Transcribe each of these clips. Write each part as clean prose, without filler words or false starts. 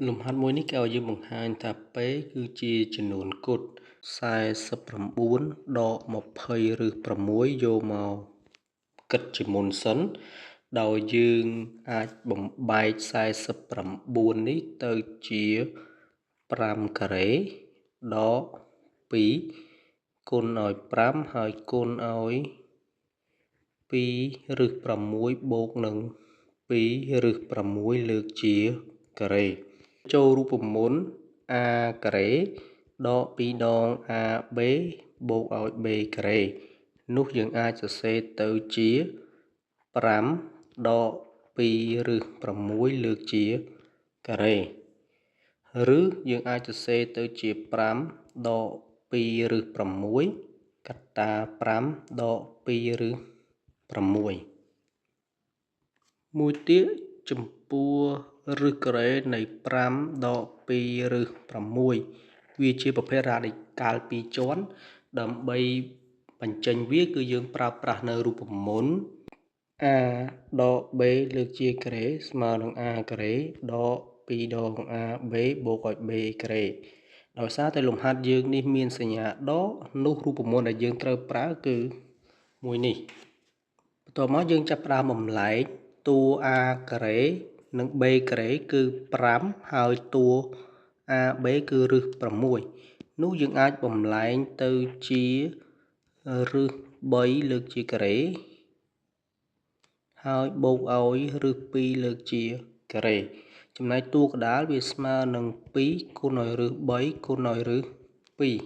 លំហាត់មួយនេះគេឲ្យយើងបង្ហាញថាពេគឺជាចំនួនគត់49ដក20ឬ6យកមកគិតជាមុនសិនដោយយើងអាចបំបែក49នេះទៅជា5ការ៉េដក2គុណឲ្យ5ហើយគុណឲ្យ2ឬ6បូកនឹង2ឬ6លើកជាការ៉េចូលរូបមន្ត a ការ៉េដក2ដង ab បូកឲ្យ b ការ៉េនោះយើងអាចសរសេរទៅជា5ដក2ឬ6លើកជាការ៉េឬយើងអាចសរសេរទៅជា5ដក2ឬ6កត្តា5ដក2ឬ6មួយទៀតចំពោះឫសការ៉េនៃ5ដក2ឬ6វាជាប្រភេទរ៉ាឌីកាល់2ជាន់ដើម្បីបញ្ចេញវាគឺយើងប្រើប្រាស់នៅរូបមន្ត a ដក b លើកជាការ៉េស្មើនឹង a ការ៉េដក2ដង ab បូកឲ្យ b ការ៉េដោយសារតែលំហាត់យើងនេះមានសញ្ញាដកនោះរូបមន្តដែលយើងត្រូវប្រើគឺមួយនេះបន្ទាប់មកយើងចាប់ផ្ដើមបំលែងតួ a ការ៉េនិង b ការ៉េគឺ5ហើយតួ ab គឺឫស6នោះយើងអាចបំលែងទៅជាឫស3លើកជាការ៉េហើយបូកឲ្យឫស2លើកជាការ៉េចំណែកតួកដាលវាស្មើនឹង2គុណឲ្យឫស3គុណឲ្យឫស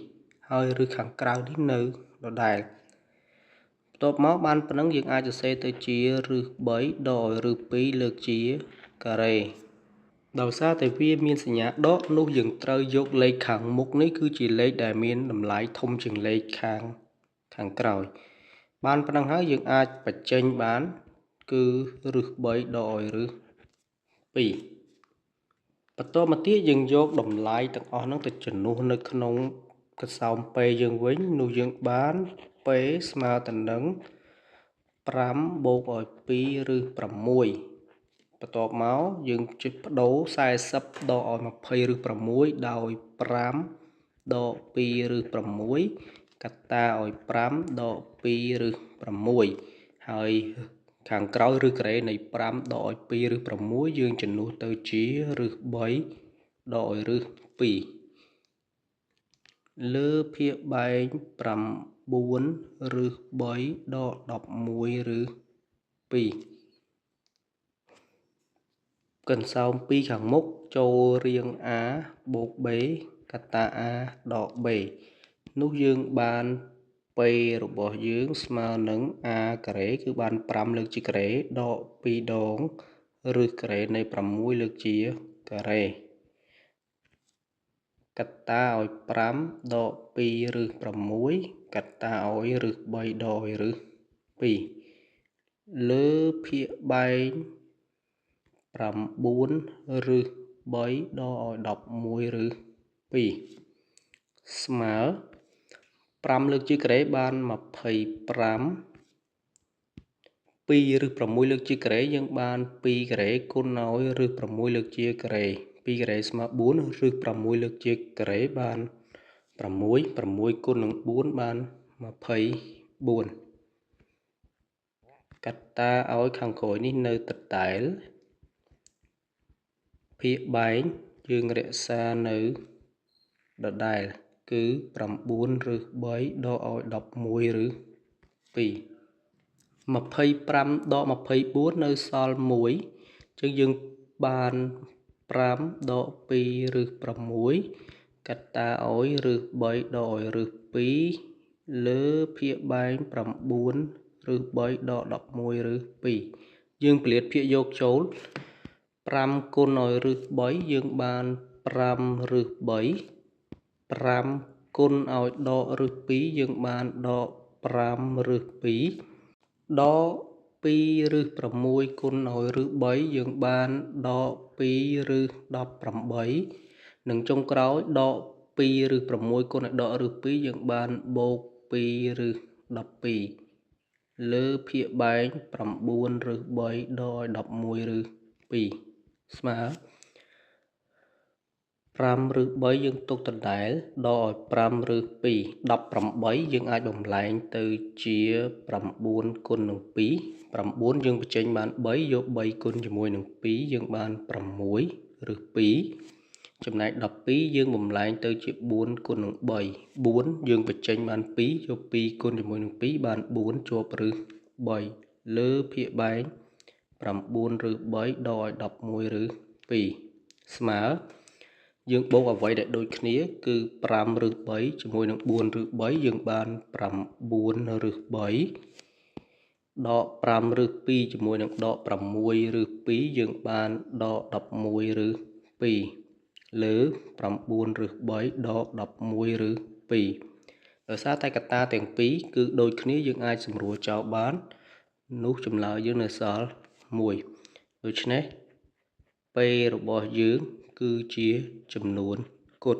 2ហើយឫសខាងក្រៅនេះនៅដដែលបន្ទាប់មកបានប៉ុណ្ណឹងយើងអាចសរសេរទៅជាឫស3ដកឲ្យឫស2លើកជាការ៉េដោយសារតែវាមានសញ្ញាដកនោះយើងត្រូវយកលេខខាងមុខនេះគឺជាលេខដែលមានតម្លៃធំជាងលេខខាងក្រោយបានប៉ុណ្ណឹងហើយយើងអាចបញ្ចេញបានគឺឫស3ដកឲ្យឫស2បន្តមកទៀតយើងយកតម្លៃទាំងអស់ហ្នឹងទៅជំនួសនៅក្នុងកសោមពេយើងវិញនោះយើងបានពេស្មើទៅនឹង5បូកឲ្យ2ឬ6បន្ទាប់មកយើងចុចបដូរ40ដកឲ្យ20ឬ6ដោយ5ដក2ឬ6កត្តាឲ្យ5ដក2ឬ6ហើយខាងក្រោយឬការ៉េនៃ5ដកឲ្យ2ឬ6យើងជំនួសទៅជាឫស3ដកឲ្យឫស2លើភាគបែង9ឬ3ដក11ឬ2កន្សោម2ខាងមុខចូលរាង a បូក b កត្តា a ដក b នោះយើងបានពេរបស់យើងស្មើនឹង a ការ៉េគឺបាន5លើកជាការ៉េដក2ដងឬការ៉េនៃ6លើកជាការ៉េកត្តាឲ្យ5ដក2ឬ6កត្តាឲ្យឫស3ដកឲ្យឫស2លើភាគបែង9ឬ3ដកឲ្យ11ឬ2ស្មើ5លើកជាការ៉េបាន25 2ឬ6លើកជាការ៉េយើងបាន2ការ៉េគុណឲ្យឬ6លើកជាការ៉េ2ការ៉េស្មើ4ឬ6លើកជាការ៉េបាន6គុណនឹង4បាន24កត្តាឲ្យខាងក្រោយនេះនៅដដែលភាគបែងយើងរក្សានៅដដែលគឺ9ឬ3ដកឲ្យ11ឬ2 25ដក24នៅសល់1ចឹងយើងបាន5ដក2ឬ6កត្តាឲ្យឬ3ដកឲ្យឬ2លើភាគបែង9ឬ3ដក11ឬ2យើងផលិតភាគយកចូល5គុណឲ្យឬ3យើងបាន5ឬ3 5គុណឲ្យដកឬ2យើងបានដក5ឬ2ដក2ឬ6គុណឲ្យឬ3យើងបានដក2ឬ18និងចុងក្រោយដក2ឬ6គុណឲ្យដកឬ2យើងបានបូក2ឬ12លើភាគបែង9ឬ3ដកឲ្យ11ឬ2ស្មើ 5 ឬ 3 យើងទុកដដែលដកឲ្យ5ឬ 2 18យើងអាចបំលែងទៅជា9គុណនឹង2 9យើងបញ្ចេញបាន3យក3គុណជាមួយនឹង2យើងបាន6ឬ 2 ចំណែក12យើងបំលែងទៅជា4គុណនឹង3 4យើងបញ្ចេញបាន2យក2គុណជាមួយនឹង2បាន4ជាប់ឬ3លើភាគបែង9ឬ3ដកឲ្យ11ឬ2ស្មើយើងបូកអ្វីដែលដូចគ្នាគឺ5ឬ3ជាមួយនឹង4ឬ3យើងបាន9ឬ3ដក5ឬ2ជាមួយនឹងដក6ឬ2យើងបានដក11ឬ2លើ9ឬ3ដក11ឬ2ដោយសារតែកត្តាទាំងពីរគឺដូចគ្នាយើងអាចសម្រួលចោលបាននោះចម្លើយយើងនៅសល់1ដូច្នេះពេលរបស់យើងគឺជាចំនួនគុត